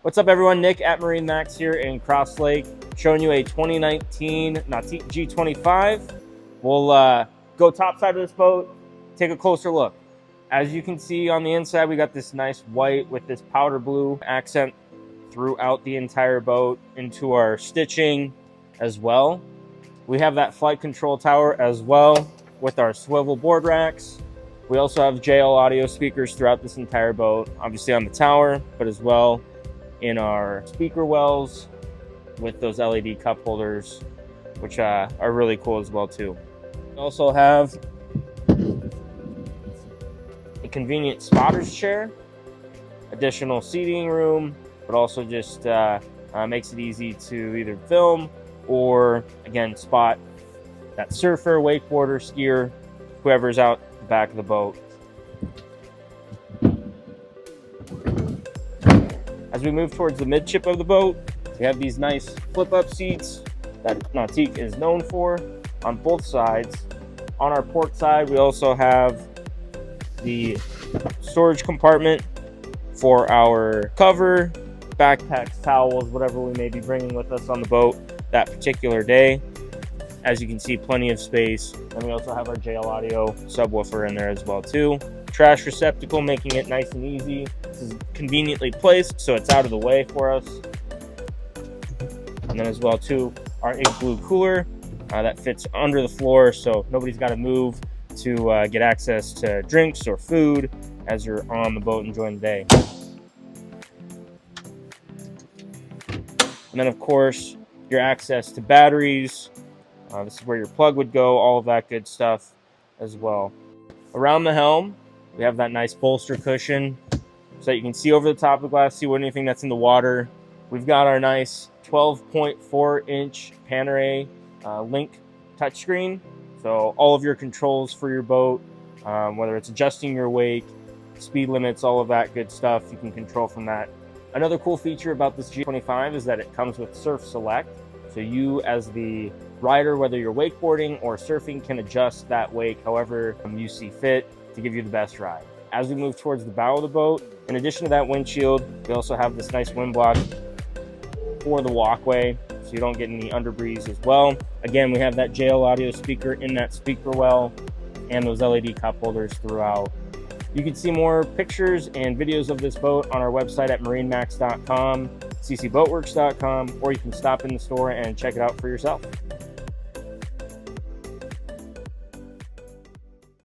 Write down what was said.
What's up everyone, Nick at Marine Max here in Crosslake, showing you a 2019 Nautique G25. We'll go top side of this boat, take a closer look. As you can see on the inside, we got this nice white with this powder blue accent throughout the entire boat into our stitching as well. We have that flight control tower as well with our swivel board racks. We also have JL audio speakers throughout this entire boat, obviously on the tower, but as well in our speaker wells with those LED cup holders, which are really cool as well too. We also have a convenient spotter's chair, additional seating room, but also just makes it easy to either film or again spot that surfer, wakeboarder, skier, whoever's out the back of the boat. As we move towards the midship of the boat, we have these nice flip-up seats that Nautique is known for on both sides. On our port side, we also have the storage compartment for our cover, backpacks, towels, whatever we may be bringing with us on the boat that particular day. As you can see, plenty of space. And we also have our JL audio subwoofer in there as well too. Trash receptacle, making it nice and easy. This is conveniently placed, so it's out of the way for us. And then as well too, our igloo cooler that fits under the floor, so nobody's got to move to get access to drinks or food as you're on the boat enjoying the day. And then of course, your access to batteries. This is where your plug would go, all of that good stuff as well. Around the helm, we have that nice bolster cushion so that you can see over the top of the glass, see anything that's in the water. We've got our nice 12.4-inch Panerai Link touchscreen. So all of your controls for your boat, whether it's adjusting your wake, speed limits, all of that good stuff, you can control from that. Another cool feature about this G25 is that it comes with Surf Select. So you as the rider, whether you're wakeboarding or surfing, can adjust that wake however you see fit to give you the best ride. As we move towards the bow of the boat, in addition to that windshield, we also have this nice wind block for the walkway so you don't get any underbreeze as well. Again, we have that JL audio speaker in that speaker well and those LED cup holders throughout. You can see more pictures and videos of this boat on our website at marinemax.com, ccboatworks.com, or you can stop in the store and check it out for yourself.